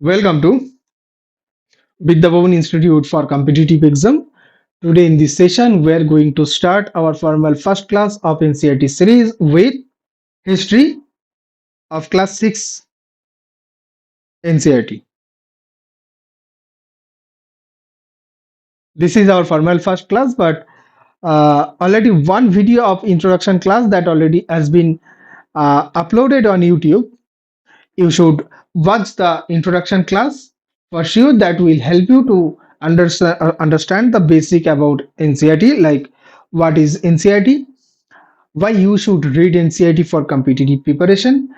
Welcome to Vidya Bhavan Institute for Competitive Exam. Today in this session, we are going to start our formal first class of NCERT series with History of Class 6 NCERT. This is our formal first class, but already one video of introduction class that already has been uploaded on YouTube. You should watch the introduction class for sure. That will help you to understand the basic about NCERT, like what is NCERT, why you should read NCERT for competitive preparation,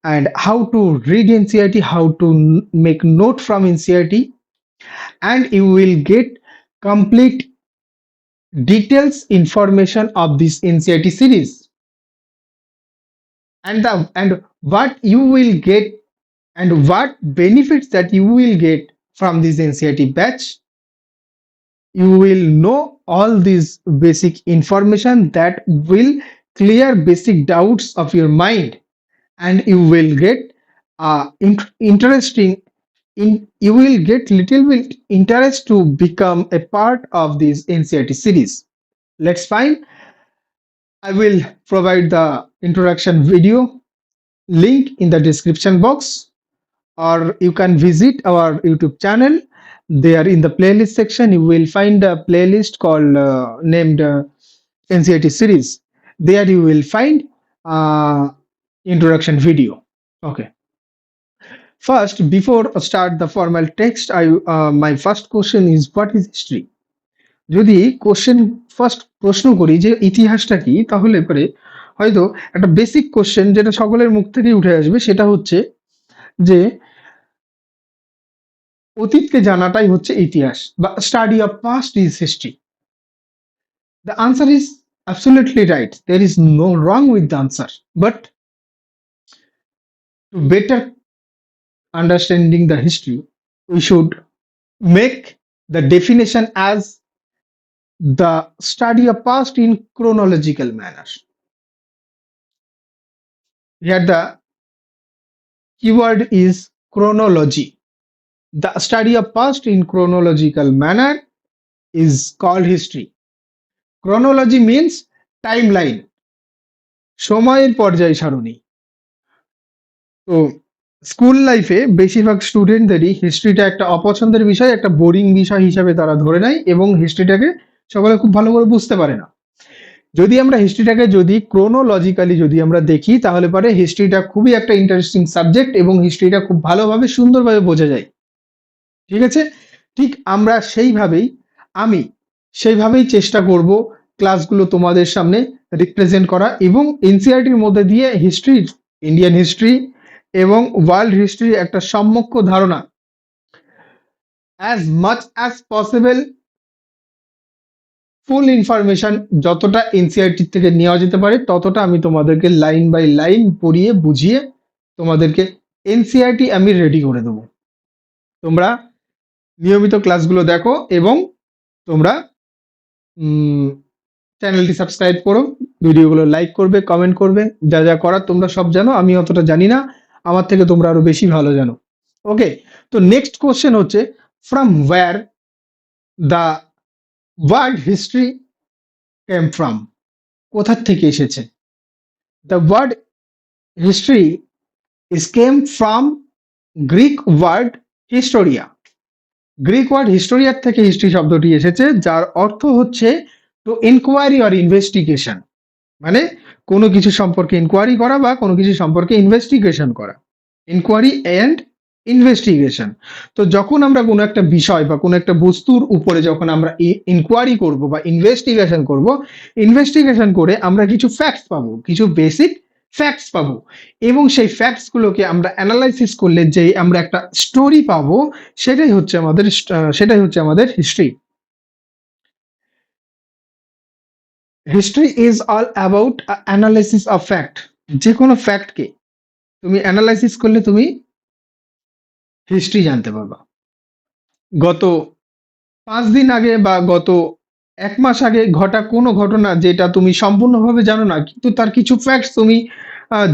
and how to read NCERT, how to make note from NCERT, and you will get complete details information of this NCERT series, and what you will get and what benefits that you will get from this NCERT batch. You will know all these basic information that will clear basic doubts of your mind, and you will get interesting you will get little bit interest to become a part of this NCERT series. Let's find. I will provide the introduction video link in the description box, or you can visit our YouTube channel. There in the playlist section, you will find a playlist called named NCERT series. There you will find uh, introduction video. Okay. First, before I start the formal text, my first question is what is history? যদি question first প্রশ্ন করি যে ইতিহাসটা কি, তাহলে পরে হয়তো একটা বেসিক কোশ্চেন যেটা সকলের মুখ থেকেই উঠে আসবে, সেটা হচ্ছে যে অতীতকে জানাটাই হচ্ছে ইতিহাস, বা study of past is history. The answer is absolutely right. There is no wrong with the answer, but to better understanding the history, we should make the definition as the study of past in chronological manner. Here the keyword is chronology. The study of past in chronological manner is called history. Chronology means timeline, সময়ের পর্যায় সারণী। তো school লাইফে বেশিরভাগ স্টুডেন্টদেরই হিস্ট্রিটা একটা অপছন্দের বিষয়, একটা বোরিং বিষয় হিসাবে তারা ধরে নেয়, এবং হিস্ট্রিটাকে সকলে খুব ভালো করে বুঝতে পারে না। যদি আমরা হিস্ট্রিটাকে যদি ক্রোনোলজিক্যালি যদি আমরা দেখি, তাহলে পরে হিস্ট্রিটা খুবই একটা ইন্টারেস্টিং সাবজেক্ট, এবং হিস্ট্রিটা খুব ভালোভাবে সুন্দরভাবে বোঝা যায়। ঠিক আছে, ঠিক আমরা আমি সেইভাবেই চেষ্টা করব ক্লাসগুলো তোমাদের সামনে রিপ্রেজেন্ট করা, এবং এনসিইআরটির মধ্যে দিয়ে হিস্ট্রি, ইন্ডিয়ান হিস্ট্রি এবং ওয়ার্ল্ড হিস্ট্রির একটা সম্যক ধারণা অ্যাজ মাচ অ্যাজ পসিবল ফুল ইনফরমেশন যতটা এনসিইআরটি থেকে নেওয়া যেতে পারে ততটা আমি তোমাদেরকে লাইন বাই লাইন পড়িয়ে বুঝিয়ে তোমাদেরকে এনসিইআরটি আমি রেডি করে দেবো। তোমরা নিয়মিত ক্লাসগুলো দেখো, এবং তোমরা চ্যানেলটি সাবস্ক্রাইব করো, ভিডিওগুলো লাইক করবে, কমেন্ট করবে, যা যা করার তোমরা সব জানো, আমি অতটা জানি না, আমার থেকে তোমরা আরো বেশি ভালো জানো। ওকে, তো নেক্সট কোশ্চেন হচ্ছে from where the word history came from, কোথা থেকে এসেছে? The word history is came from Greek word historia. Greek word হিস্টোরিয়ার থেকে হিস্ট্রি শব্দটি এসেছে, যার অর্থ হচ্ছে টু ইনকোয়ারি অর ইনভেস্টিগেশন, মানে কোনো কিছু সম্পর্কে ইনকোয়ারি করা বা কোনো কিছু সম্পর্কে ইনভেস্টিগেশন করা। Inquiry and investigation. তো যখন আমরা কোনো একটা বিষয় বা কোনো একটা বস্তুর উপরে যখন আমরা ইনকোয়ারি করব বা ইনভেস্টিগেশন করে আমরা কিছু ফ্যাক্টস পাবো, কিছু বেসিক ফ্যাক্টস পাবো, এবং সেই ফ্যাক্টসগুলোকে আমরা অ্যানালাইসিস করলে যে আমরা একটা স্টোরি পাবো, সেটাই হচ্ছে আমাদের history. History is all about analysis of fact. যে কোনো ফ্যাক্টকে তুমি অ্যানালাইসিস করলে তুমি হিস্ট্রি জানতে পারবা। গত 5 দিন আগে বা গত 1 মাস আগে ঘটা কোনো ঘটনা যেটা তুমি সম্পূর্ণভাবে জানো না, কিন্তু তার কিছু ফ্যাক্টস তুমি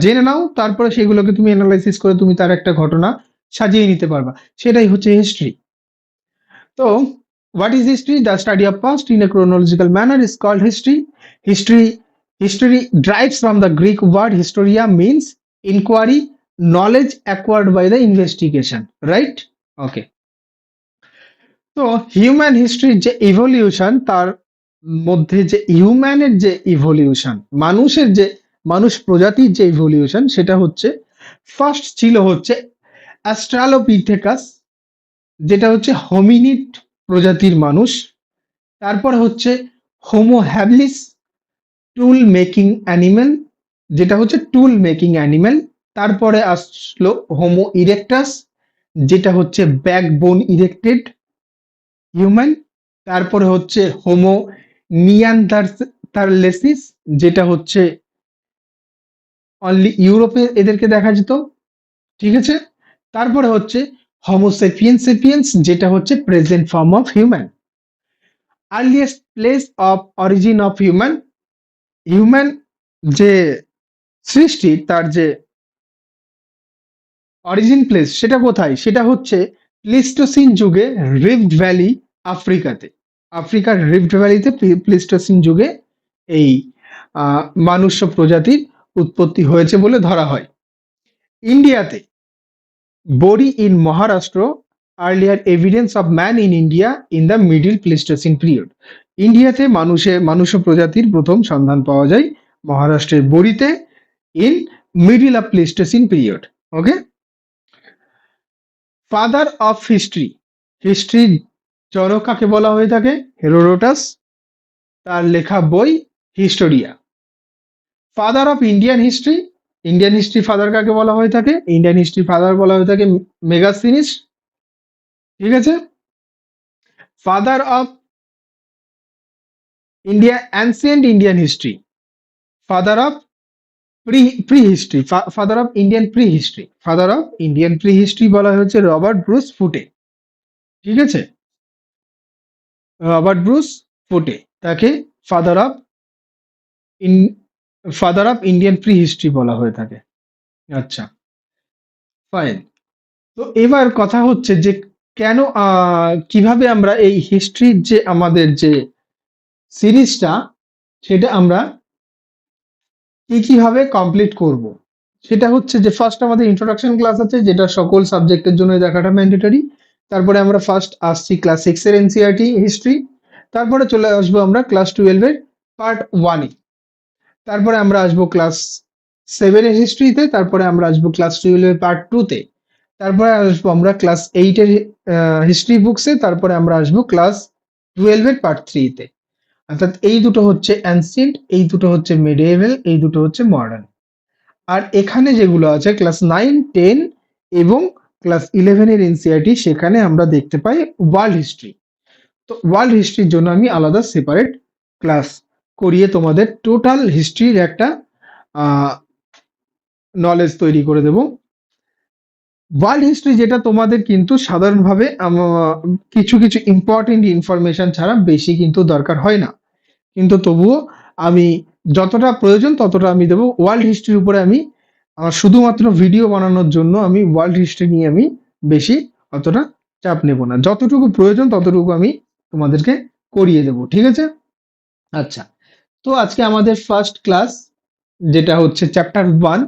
জেনে নাও, তারপরে সেগুলোকে তুমি অ্যানালাইসিস করে তুমি তার একটা ঘটনা সাজিয়ে নিতে পারবা, সেটাই হচ্ছে হিস্ট্রি। তো what is history? The study of past in a chronological manner is called history. History derives from the Greek word historia, means inquiry, knowledge acquired by the investigation, right? Okay. তো human হিস্ট্রির যে evolution, তার মধ্যে যে হিউম্যানের যে evolution, মানুষের যে মানুষ প্রজাতির যে ইভলিউশন, সেটা হচ্ছে ফার্স্ট ছিল হচ্ছে অ্যাস্ট্রালোপিথেকাস, যেটা হচ্ছে হোমিনিড প্রজাতির মানুষ। তারপর হচ্ছে হোমো হ্যাবলিস, টুল মেকিং অ্যানিমেল, যেটা হচ্ছে টুল মেকিং অ্যানিমেল। তারপরে আসলো হোমো ইরেক্টাস, যেটা হচ্ছে ব্যাকবোন ইরেক্টেড হিউম্যান। তারপরে হচ্ছে হোমো নিয়ানথারলেসিস, যেটা হচ্ছে অনলি ইউরোপে এদেরকে দেখা যেত, ঠিক আছে। তারপরে হচ্ছে হোমো সেপিয়েন্স সেপিয়েন্স, যেটা হচ্ছে present form of human. Earliest place of origin of human, human যে সৃষ্টি, তার যে অরিজিন প্লেস সেটা কোথায়, সেটা হচ্ছে প্লিস্টোসিন যুগে রিফট ভ্যালি, আফ্রিকাতে। আফ্রিকার রিফট ভ্যালিতে প্লিস্টোসিন যুগে এই মানুষ্য প্রজাতির উৎপত্তি হয়েছে বলে ধরা হয়। ইন্ডিয়াতে Bori in Maharashtra, earlier evidence of man in India in the middle Pleistocene period. ইন্ডিয়াতে মানুষ প্রজাতির প্রথম সন্ধান পাওয়া যায় মহারাষ্ট্রের বড়িতে, in middle of Pleistocene period. Okay. Father of history, হিস্ট্রির জনক কাকে বলা হয়ে থাকে? হেরোডোটাস, তার লেখা বই historia. Father of Indian history, Indian history father কাকে বলা হয়ে থাকে? ইন্ডিয়ান হিস্ট্রি ফাদার বলা হয়ে থাকে মেগাসিনিস, ঠিক আছে। Father of India ancient Indian history, father of pre history, father of Indian pre history, father of Indian pre history বলা হয়েছে রবার্ট ব্রুস ফুটে, ঠিক আছে। রবার্ট ব্রুস ফুটে, তাকে father of in father of Indian pre history বলা হয়ে থাকে। আচ্ছা, ফাইন। তো এবার কথা হচ্ছে যে কেন কিভাবে আমরা এই হিস্ট্রির যে আমাদের যে সিরিজটা, সেটা আমরা কিভাবে কমপ্লিট করব। সেটা হচ্ছে যে ফার্স্ট আমাদের ইন্ট্রোডাকশন ক্লাস আছে, যেটা সকল সাবজেক্টের জন্য দেখাটা ম্যান্ডেটরি। তারপরে আমরা ফার্স্ট আসছি ক্লাস 6 এর এনসিইআরটি হিস্ট্রি। তারপরে চলে আসবো আমরা ক্লাস 12 এর পার্ট 1 এ। তারপরে আমরা আসবো ক্লাস 7 এর হিস্ট্রিতে। তারপরে আমরা আসবো ক্লাস 12 এর পার্ট 2 তে। তারপরে আসবো আমরা ক্লাস 8 এর হিস্ট্রি বুকসে। তারপরে আমরা আসবো ক্লাস 12 এর পার্ট 3 তে। অর্থাৎ এই দুটো হচ্ছে অ্যানসিয়েন্ট, এই দুটো হচ্ছে মিডিয়েভেল, এই দুটো হচ্ছে মডার্ন। আর এখানে যেগুলো আছে ক্লাস 9, 10 এবং ক্লাস 11 এর এনসিইআরটি, সেখানে আমরা দেখতে পাই ওয়ার্ল্ড হিস্ট্রি। তো ওয়ার্ল্ড হিস্ট্রির জন্য আমি আলাদা সেপারেট ক্লাস করিয়ে তোমাদের টোটাল হিস্ট্রির একটা নলেজ তৈরি করে দেব। ওয়ার্ল্ড হিস্ট্রি যেটা তোমাদের কিন্তু সাধারণভাবে কিছু কিছু ইম্পর্টেন্ট ইনফরমেশন ছাড়া বেশি কিন্তু দরকার হয় না, কিন্তু তবুও আমি যতটা প্রয়োজন ততটা আমি দেবো। ওয়ার্ল্ড হিস্ট্রির উপরে আমি আমার শুধুমাত্র ভিডিও বানানোর জন্য আমি ওয়ার্ল্ড হিস্ট্রি নিয়ে আমি বেশি অতটা চাপ নেব না, যতটুকু প্রয়োজন ততটুকু আমি তোমাদেরকে করিয়ে দেব, ঠিক আছে। আচ্ছা, তো আজকে আমাদের ফার্স্ট ক্লাস, যেটা হচ্ছে chapter 1,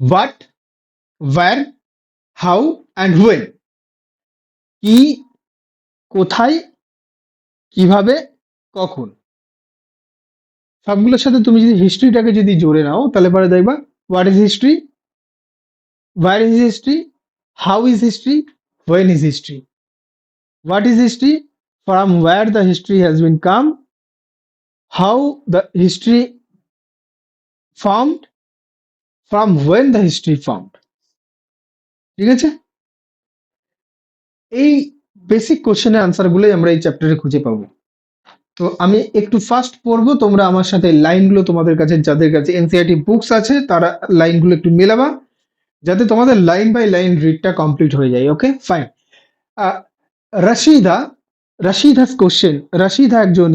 what, where, how and when. কি, কোথায়, কিভাবে, কখন। সবগুলোর সাথে তুমি যদি হিস্ট্রিটাকে যদি জোরে নাও, তাহলে পরে দেখবা what is history, where is history, how is history, when is history. What is history? From where the history has been come, how the history formed, from when the history formed. ঠিক আছে। এই basic কোশ্চেনের answer গুলোই আমরা এই চ্যাপ্টারে খুঁজে পাবো। তো আমি একটু ফাস্ট পড়বো, তোমরা আমার সাথে লাইনগুলো তোমাদের কাছে, যাদের কাছে এনসিইআরটি বুকস আছে তারা লাইনগুলো একটু মেলাবা, যাতে তোমাদের লাইন বাই লাইন রিডটা কমপ্লিট হয়ে যায়। ওকে, ফাইন। রাশিদা, রাশিদাস কোশ্চেন, রাশিদা একজন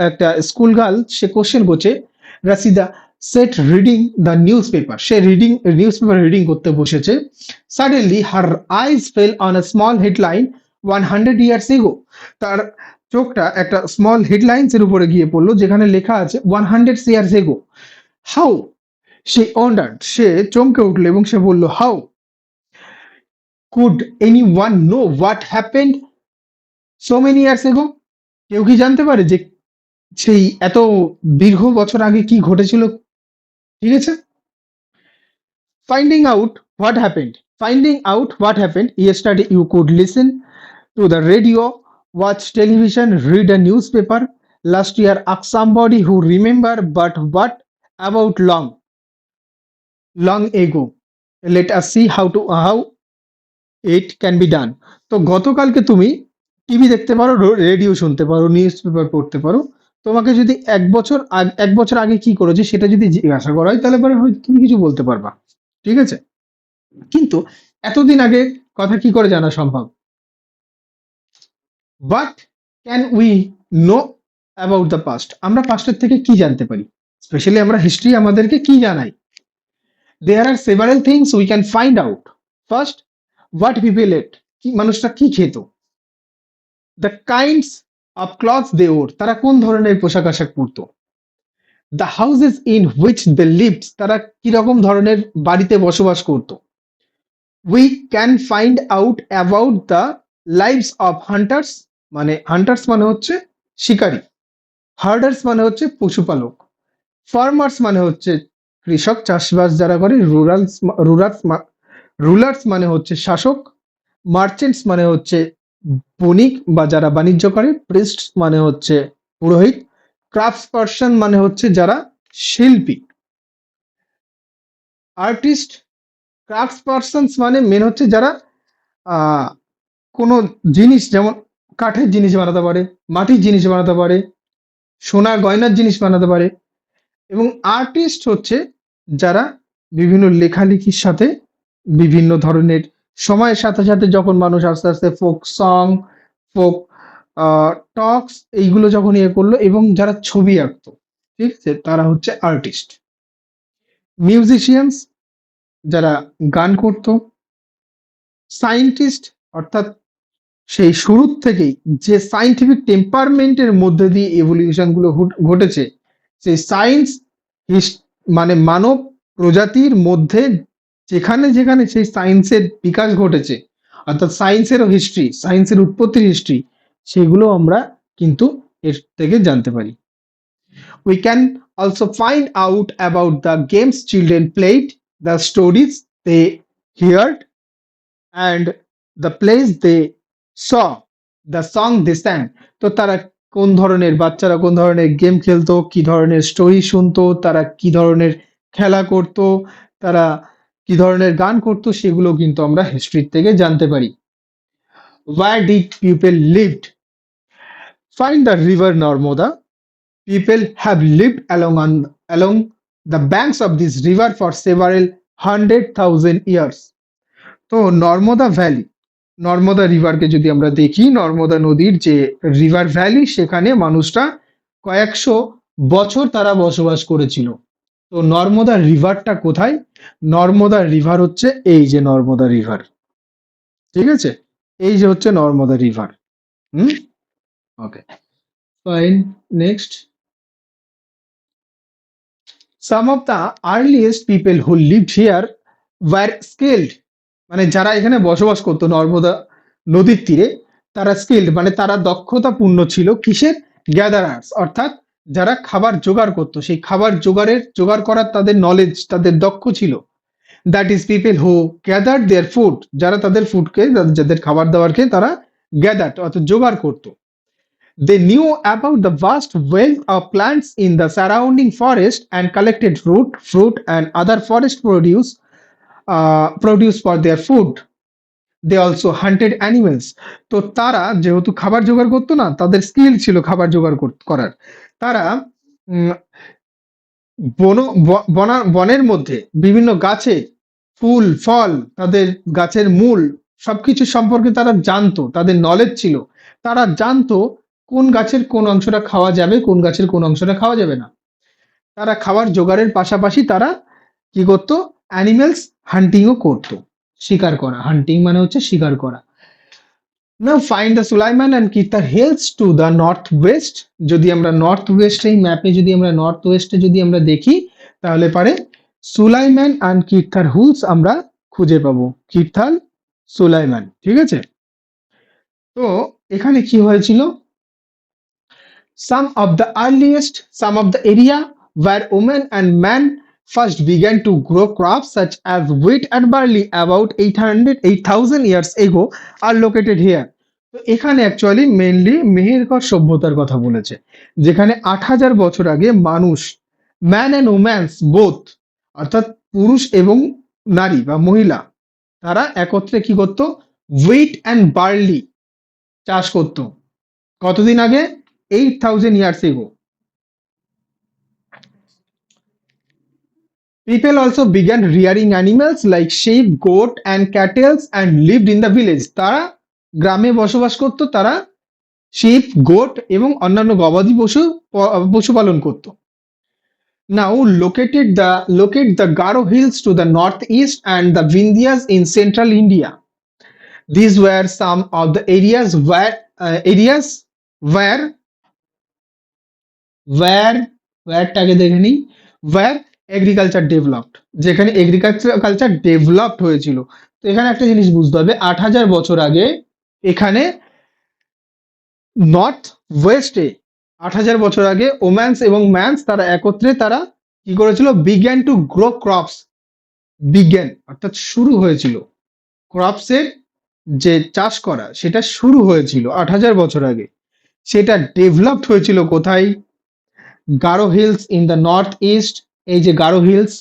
একটা স্কুল গার্ল, সে কোশ্চেন করছে, Rashida set reading the news paper, say news paper reading করতে বসেছে। Suddenly her eyes fail on a small headline 100 years ago, তার চোখটা একটা স্মল হেডলাইন্স এর উপরে গিয়ে পড়লো যেখানে লেখা আছে 100 years ago. হাউ, সে অন্ডার্ড, সে চমকে উঠলো এবং সে বলল, how could any one know what happened so many years ago, কেউ কি জানতে পারে যে সেই এত দীর্ঘ বছর আগে কি ঘটেছিল? ঠিক আছে, finding out what happened. Finding out what happened. Yesterday you could listen to the radio, watch television, read a newspaper. Last year ask somebody who remember, but what about long ago? Let us see how it can be done. তো গতকালকে তুমি TV দেখতে পারো, radio শুনতে পারো, news paper পড়তে পারো। তোমাকে যদি 1 বছর আগে কি করেছে সেটা যদি জিজ্ঞাসা করা হয় তাহলে পরে হয়তো তুমি কিছু বলতে পারবা। ঠিক আছে, কিন্তু এতদিন আগে কথা কি করে জানা সম্ভব? What can we know about the past, আমরা পাস্টের থেকে কি জানতে পারি? স্পেশালি আমরা হিস্ট্রি আমাদেরকে কি জানাই? There are several things we can find out. First, what people ate, কি মানুষটা কি খেত। The kinds of clothes they wore, তারা কোন ধরনের পোশাক আশাক পরতো। The houses in which they lived, তারা কিরকম ধরনের বাড়িতে বসবাস করতো। We can find out about the lives of hunters, মানে হান্টার্স মানে হচ্ছে শিকারী, হার্ডার্স মানে হচ্ছে পশুপালক, ফার্মার্স মানে হচ্ছে কৃষক, চাষবাস যারা করে, রুলার্স মানে হচ্ছে শাসক, মার্চেন্টস মানে হচ্ছে বণিক বা যারা বাণিজ্য করে, প্রিস্ট মানে হচ্ছে পুরোহিত, ক্রাফটস পার্সন মানে হচ্ছে যারা শিল্পী, আর্টিস্ট, ক্রাফটস পার্সনস মানে মেন হচ্ছে যারা আহ কোনো জিনিস যেমন কাঠের জিনিস বানাতে পারে, মাটির জিনিস বানাতে পারে, সোনা গয়নার জিনিস বানাতে পারে। এবং আর্টিস্ট হচ্ছে যারা বিভিন্ন লেখালেখির সাথে বিভিন্ন ধরনের সময়ের সাথে সাথে যখন মানুষ আস্তে আস্তে ফোক সং, ফোক টক্স এইগুলো যখন ইয়ে করলো এবং যারা ছবি আঁকতো, ঠিক আছে, তারা হচ্ছে আর্টিস্ট। মিউজিশিয়ানস যারা গান করতো, সায়েন্টিস্ট অর্থাৎ সেই শুরুর থেকেই যে সায়েন্টিফিক টেম্পারমেন্টের মধ্যে দিয়ে এভলিউশন গুলো ঘটেছে, সেই সায়েন্স মানে মানব প্রজাতির মধ্যে যেখানে যেখানে সেই সায়েন্সের বিকাশ ঘটেছে, অর্থাৎ সায়েন্সেরও হিস্ট্রি, সায়েন্সের উৎপত্তির হিস্ট্রি, সেগুলো আমরা কিন্তু এর থেকে জানতে পারি। We can also find out about the games children played, the stories they heard and the place they saw, the song they sang. তো তারা কোন ধরনের, বাচ্চারা কোন ধরনের গেম খেলতো, কি ধরনের স্টোরি শুনতো, তারা কি ধরনের খেলা করতো, তারা কি ধরনের গান করতো, সেগুলো কিন্তু আমরা হিস্ট্রি থেকে জানতে পারি। Where did people lived? Find the river Narmada. People have lived along the banks of this river for several 100,000 years. তো নর্মদা ভ্যালি, নর্মদা রিভারকে যদি আমরা দেখি, নর্মদা নদীর যে রিভার ভ্যালি, সেখানে মানুষরা কয়েকশো বছর তারা বসবাস করেছিল। তো নর্মদা রিভারটা কোথায়? নর্মদা রিভার হচ্ছে এই যে নর্মদা রিভার, ঠিক আছে, এই যে হচ্ছে Narmada river. Okay, fine, next. Some of the earliest people who lived here were skilled, মানে যারা এখানে বসবাস করতো নর্মদা নদীর তীরে, তারা স্কিল্ড মানে তারা দক্ষতাপূর্ণ ছিল। কিসের? গ্যাদারার্স, অর্থাৎ যারা খাবার জোগাড় করতো, সেই খাবার জোগাড় করার তাদের নলেজ, তাদের দক্ষ ছিল। That is people who gather their food, যারা তাদের ফুডকে, যাদের খাবার দাবারকে তারা গ্যাদার অর্থাৎ জোগাড় করতো। They knew about the vast wealth of plants in the surrounding forest and collected root, fruit, and other forest produce for their food. They also hunted animals. তো তারা যেহেতু খাবার জোগাড় করতো না, তাদের স্কিল ছিল খাবার জোগাড় করার, তারা উম, বনের মধ্যে বিভিন্ন গাছে ফুল ফল, তাদের গাছের মূল সবকিছু সম্পর্কে তারা জানতো, তাদের নলেজ ছিল। তারা জানতো কোন গাছের কোন অংশটা খাওয়া যাবে, কোন গাছের কোন অংশটা খাওয়া যাবে না। তারা খাবার জোগাড়ের পাশাপাশি তারা কি করতো, অ্যানিমেলস হান্টিংও করতো। শিকার করা, হান্টিং মানে হচ্ছে শিকার করা। Now find the Sulaiman and Kirthar hills to the north west. যদি আমরা নর্থ ওয়েস্ট, এই ম্যাপে যদি আমরা নর্থ ওয়েস্টে যদি আমরা দেখি, তাহলে পারে সুলাইমান অ্যান্ড কিথার হিলস আমরা খুঁজে পাবো। কিথাল, সুলাইমান, ঠিক আছে। তো এখানে কি হয়েছিল, some of the area where women and men first began to grow crops such as wheat and barley about 8,000 years ago are located here. তো এখানে অ্যাকচুয়ালি মেইনলি মেহেরগড় সভ্যতার কথা বলেছে, যেখানে 8,000 বছর আগে মানুষ, ম্যান অ্যান্ড ওম্যান্স বোথ, অর্থাৎ পুরুষ এবং নারী বা মহিলা, তারা একত্রে কি করতো, হুইট অ্যান্ড বার্লি চাষ করতো। কতদিন আগে? 8,000 years ago. People also began rearing animals like sheep, goat and cattle and lived in the village. তারা গ্রামে বসবাস করত, তারা শিপ, গোট এবং অন্যান্য গবাদি পশুপালন করত। Now locate the Garo hills to the northeast and the Vindhyas in central India. These were some of the areas whereটাকে দেখে নিই, where agriculture developed, যেখানে এগ্রিকালচার ডেভেলপড হয়েছিল। তো এখানে একটা জিনিস বুঝতে হবে, 8,000 বছর আগে এখানে নর্থ ওয়েস্টে 8,000 বছর আগে ওম্যান্স এবং ম্যান্স তারা একত্রে তারা কি করেছিল, বিগ্যান টু গ্রো ক্রপস। বিজ্ঞান অর্থাৎ শুরু হয়েছিল, ক্রপসের যে চাষ করা সেটা শুরু হয়েছিল 8,000 বছর আগে। সেটা ডেভেলপড হয়েছিল কোথায়? Garo hills in the north east. এই যে গারো হিলস,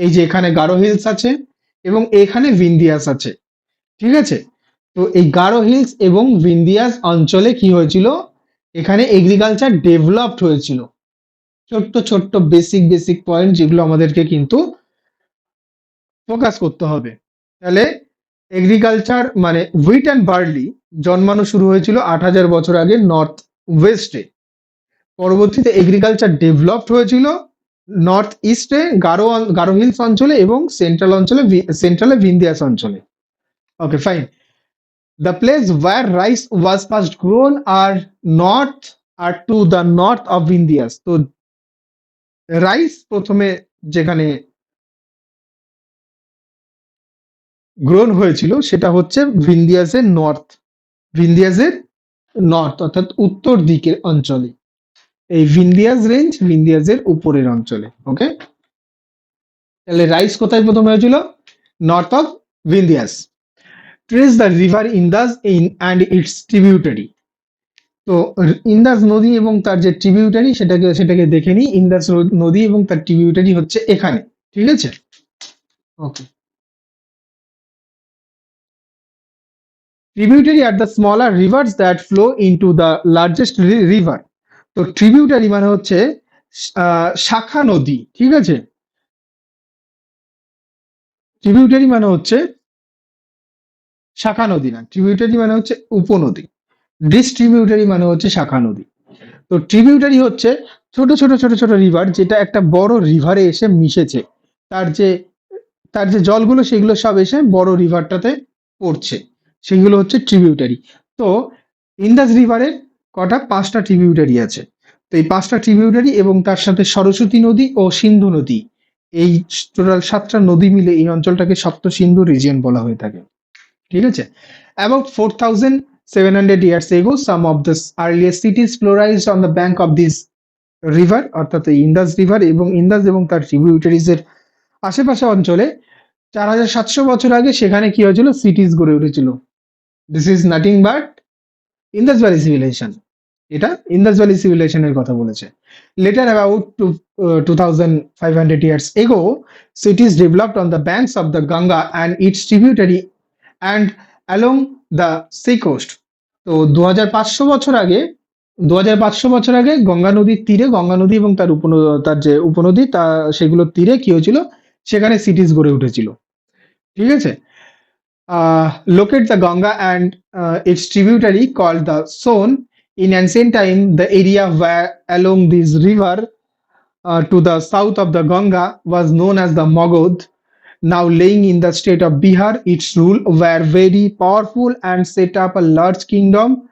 এই যে এখানে গারো হিলস আছে এবং এখানে ভিন্দিয়াস আছে, ঠিক আছে। তো এই গারো হিলস এবং ভিন্দিয়াস অঞ্চলে কি হয়েছিল, এখানে এগ্রিকালচার ডেভেলপড হয়েছিল। ছোট্ট ছোট্ট বেসিক পয়েন্ট যেগুলো আমাদেরকে কিন্তু ফোকাস করতে হবে। তাহলে এগ্রিকালচার মানে হুইট অ্যান্ড বার্লি জন্মানো শুরু হয়েছিল 8,000 বছর আগে নর্থ ওয়েস্টে। পরবর্তীতে এগ্রিকালচার ডেভেলপড হয়েছিল নর্থ ইস্টে গারো হিলস অঞ্চলে এবং সেন্ট্রালে ভিন্দিয়াস অঞ্চলে। Okay fine. The place where rice was first grown are to the north of Vindhyas. তো রাইস প্রথমে যেখানে গ্রোন হয়েছিল সেটা হচ্ছে ভিন্দিয়াসের নর্থ অর্থাৎ উত্তর দিকের অঞ্চলে। এই ভিন্দিয়াস রেঞ্জ ভিন্দিয়াসের উপরের অঞ্চলে। ওকে, তাহলে রাইস কোথায় প্রথমে হয়েছিল? North of Vindhyas. Trace the river Indus and its tributary. তো ইন্দাস নদী এবং তার যে ট্রিবিউটারি সেটাকে দেখে নিই। ইন্দাস নদী এবং তার ট্রিবিউটারি হচ্ছে এখানে, ঠিক আছে। Okay, tributary are the smaller rivers that flow into the largest river. তো ট্রিবিউটারি মানে হচ্ছে শাখা নদী, ঠিক আছে। ট্রিবিউটারি মানে হচ্ছে শাখা নদী না, ট্রিবিউটারি মানে হচ্ছে উপনদী। ডিস্ট্রিবিউটারি মানে হচ্ছে শাখা নদী। তো ট্রিবিউটারি হচ্ছে ছোট ছোট ছোট ছোট রিভার যেটা একটা বড় রিভারে এসে মিশেছে, তার যে জলগুলো সেগুলো সব এসে বড় রিভারটাতে পড়ছে, সেগুলো হচ্ছে ট্রিবিউটারি। তো ইন্দাস রিভারের কটা? 5টা ট্রিবিউটারি আছে। তো এই 5টা ট্রিবিউটারি এবং তার সাথে সরস্বতী নদী ও সিন্ধু নদী, এই টোটাল 7টা নদী মিলে এই অঞ্চলটাকে সপ্ত সিন্ধু রিজিয়ন বলা হয়ে থাকে, ঠিক আছে। About 4,700 years ago, some of the earliest cities flourished on the bank of this river, অর্থাৎ এই ইন্দাস রিভার এবং ইন্দাস এবং তার ট্রিবিউটারিজ এর আশেপাশে অঞ্চলে 4,700 বছর আগে সেখানে কি হয়েছিল? সিটিজ গড়ে উঠেছিল। This is nothing but Indus Valley civilisation. এটা ইন্দাস ভ্যালি সিভিলাইজেশনের কথা বলেছে। Later about 2,500 years ago, cities developed on the banks of the Ganga and its tributary and along the sea coast. তো 2,500 বছর আগে গঙ্গা নদীর তীরে, গঙ্গা নদী এবং তার যে উপনদী সেগুলোর তীরে কি হয়েছিল? সেখানে সিটিজ গড়ে উঠেছিল, ঠিক আছে। Locate the Ganga and its tributary called the Son. In ancient time, the area where along this river to the south of the Ganga was known as the Magadh, now laying in the state of Bihar. Its rule were very powerful and set up a large kingdom.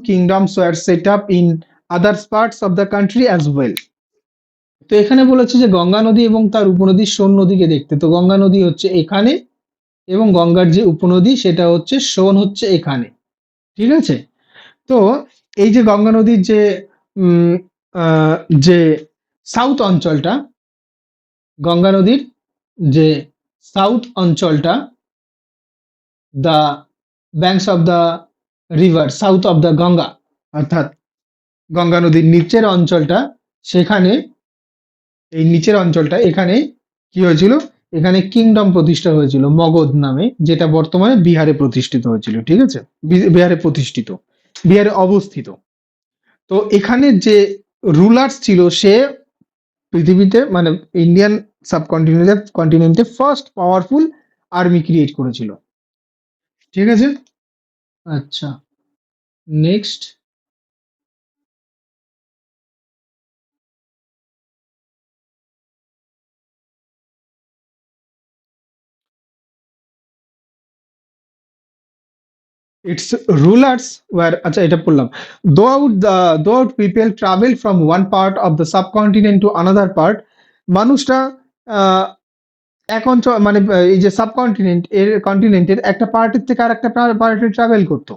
Kingdoms were set up in other parts of the country as well. তো এখানে বলেছে যে গঙ্গা নদী এবং তার উপনদী সোন নদীকে দেখতে। তো গঙ্গা নদী হচ্ছে এখানে এবং গঙ্গার যে উপনদী সেটা হচ্ছে সোন হচ্ছে এখানে। ঠিক আছে? তো এই যে গঙ্গা নদীর যে উম, যে সাউথ অঞ্চলটা, গঙ্গা নদীর যে সাউথ অঞ্চলটা, the banks of the river south of the Ganga, অর্থাৎ গঙ্গা নদীর নিচের অঞ্চলটা, সেখানে এই নিচের অঞ্চলটা এখানে কি হয়েছিল, এখানে কিংডম প্রতিষ্ঠা হয়েছিল মগধ নামে, যেটা বর্তমানে বিহারে প্রতিষ্ঠিত হয়েছিল। ঠিক আছে? বিহারে প্রতিষ্ঠিত, বিহারে অবস্থিত। তো এখানে যে রুলার্স ছিল, সে পৃথিবীতে মানে ইন্ডিয়ান সাবকন্টিনেন্টে ফার্স্ট পাওয়ারফুল আর্মি ক্রিয়েট করেছিল। ঠিক আছে? আচ্ছা, নেক্সট। Its rulers were, আচ্ছা এটা পড়লাম, throughout people travel from one part of the subcontinent to another part, মানুষরা আহ, এক অঞ্চল মানে এই যে কন্টিনেন্টের একটা পার্টের থেকে আর একটা পার্টে ট্রাভেল করতো।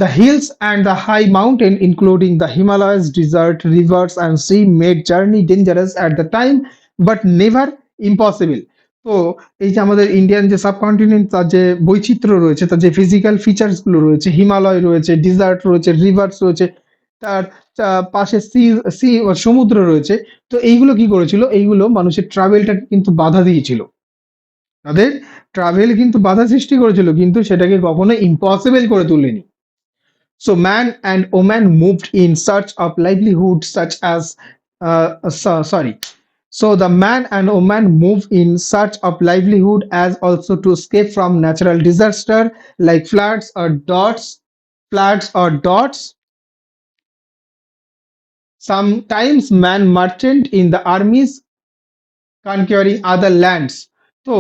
The hills and the high mountain, including the Himalayas, desert, rivers, and sea, made journey dangerous at the time, but never impossible. তো এই যে আমাদের ইন্ডিয়ান যে সাবকন্টিনেন্ট, তার যে বৈচিত্র্য রয়েছে, তার যে ফিজিক্যাল ফিচার্স গুলো রয়েছে, হিমালয় রয়েছে, ডিজার্ট রয়েছে, রিভার্স রয়েছে, তার পাশে সি সমুদ্র রয়েছে। তো এইগুলো কি করেছিল, এইগুলো মানুষের ট্রাভেলটাকে কিন্তু বাধা দিয়েছিল, তাদের ট্রাভেল কিন্তু বাধা সৃষ্টি করেছিল, কিন্তু সেটাকে কখনো ইম্পসিবল করে তুলেনি। So man and woman moved in search of livelihood, such as sorry. So the man and woman move in search of livelihood, as also to escape from natural disaster like floods or droughts. Sometimes man merchant in the armies conquering other lands. তো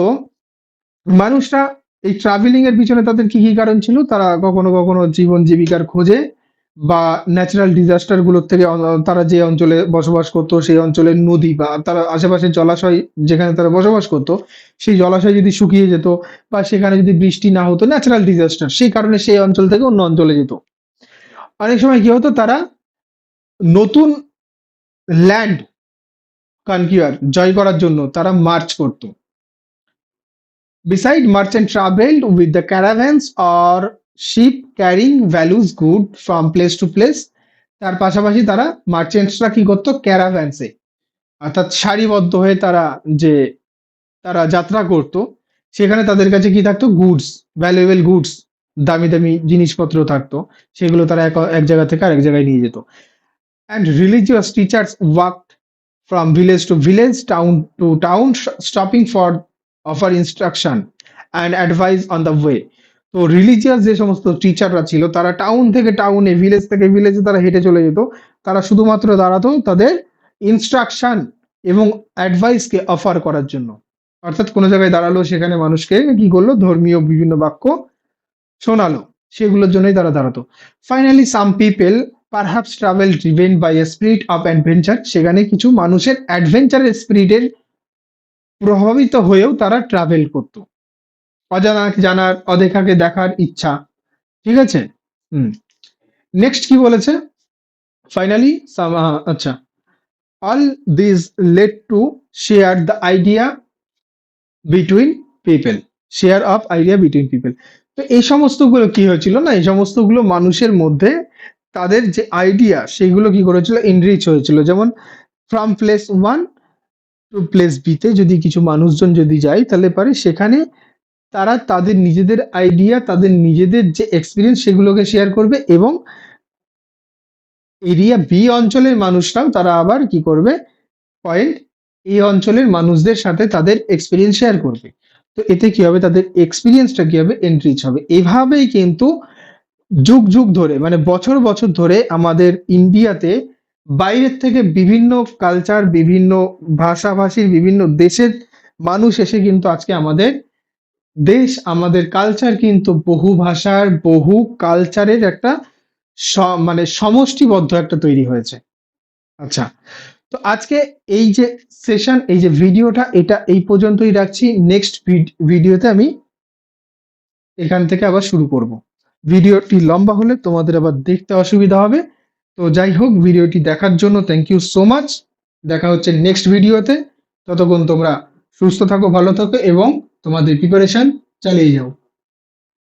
মানুষরা এই travelling এর পিছনে তাদের কি কি কারণ ছিল, তারা কখনো কখনো জীবন জীবিকার খোঁজে বা ন্যাচারাল ডিজাস্টার গুলোর থেকে তারা যে অঞ্চলে বসবাস করতো সেই অঞ্চলের নদী বা তারা আশেপাশে জলাশয় যেখানে তারা বসবাস করতো, সেই জলাশয় যদি শুকিয়ে যেত বা সেখানে যদি বৃষ্টি না হতো, ন্যাচারাল ডিজাস্টার, সেই কারণে সেই অঞ্চল থেকে অন্য অঞ্চলে যেত। অনেক সময় কি হতো, তারা নতুন ল্যান্ড কনকিউয়ার জয় করার জন্য তারা মার্চ করতো। Beside, merchant traveled with the caravans or ship carrying values good from place to place. তার পাশাপাশি তারা মার্চেন্টসরা কি করতো, ক্যারাভ্যান্সে অর্থাৎ সারিবদ্ধ হয়ে যে তারা যাত্রা করত, সেখানে তাদের কাছে কি থাকতো, গুডস, ভ্যালুয়েবল গুডস, দামি দামি জিনিসপত্র থাকতো, সেগুলো তারা এক জায়গা থেকে আরেক জায়গায় নিয়ে যেত। And religious teachers walked from village to village, town to town, stopping for offer instruction and advice on the way. তো রিলিজিয়াস যে সমস্ত টিচাররা ছিল, তারা টাউন থেকে টাউনে, ভিলেজ থেকে ভিলেজে তারা হেঁটে চলে যেত, তারা শুধুমাত্র দাঁড়াতো তাদের ইনস্ট্রাকশন এবং অ্যাডভাইসকে অফার করার জন্য। অর্থাৎ কোনো জায়গায় দাঁড়ালো, সেখানে মানুষকে কি করলো, ধর্মীয় বিভিন্ন বাক্য শোনালো, সেগুলোর জন্যই তারা দাঁড়াতো। Finally some people perhaps travel driven by a spirit of adventure, সেখানে কিছু মানুষের অ্যাডভেঞ্চারের স্পিরিটের প্রভাবিত হয়েও তারা ট্রাভেল করতো, অজানা জানার, অদেখাকে দেখার ইচ্ছা। ঠিক আছে? নেক্সট কি বলেছে, ফাইনালি আচ্ছা, all this led to share the idea between people, share of idea between people. তো এই সমস্তগুলো কি হয়েছিল না, এই সমস্তগুলো মানুষের মধ্যে তাদের যে আইডিয়া সেগুলো কি করেছিল, এনরিচ হয়েছিল। যেমন from place one to place বিতে যদি কিছু মানুষজন যদি যায়, তাহলে পারে সেখানে তারা তাদের নিজেদের আইডিয়া, তাদের নিজেদের যে এক্সপিরিয়েন্স সেগুলোকে শেয়ার করবে, এবং এরিয়া বি অঞ্চলের মানুষরাও তারা আবার কি করবে, পয়েন্ট এই অঞ্চলের মানুষদের সাথে তাদের এক্সপিরিয়েন্স শেয়ার করবে। তো এতে কি হবে, তাদের এক্সপিরিয়েন্সটা কি হবে, এনরিচ হবে। এভাবেই কিন্তু যুগ যুগ ধরে মানে বছর বছর ধরে আমাদের ইন্ডিয়াতে বাইরের থেকে বিভিন্ন কালচার, বিভিন্ন ভাষাভাষীর, বিভিন্ন দেশের মানুষ এসে কিন্তু আজকে আমাদের দেশ, আমাদের কালচার কিন্তু বহু ভাষার, বহু কালচারের একটা মানে সমষ্টিবদ্ধ একটা তৈরি হয়েছে। আচ্ছা, তো আজকে এই যে সেশন, এই যে ভিডিওটা, এটা এই পর্যন্তই রাখছি। নেক্সট ভিডিওতে আমি এখান থেকে আবার শুরু করব। ভিডিওটি লম্বা হলে তোমাদের আবার দেখতে অসুবিধা হবে। তো যাই হোক, ভিডিওটি দেখার জন্য থ্যাংক ইউ সো মাচ। দেখা হচ্ছে নেক্সট ভিডিওতে। ততক্ষণ তোমরা সুস্থ থাকো, ভালো থাকো এবং তোমাদের প্রিপারেশন চালিয়ে যাও।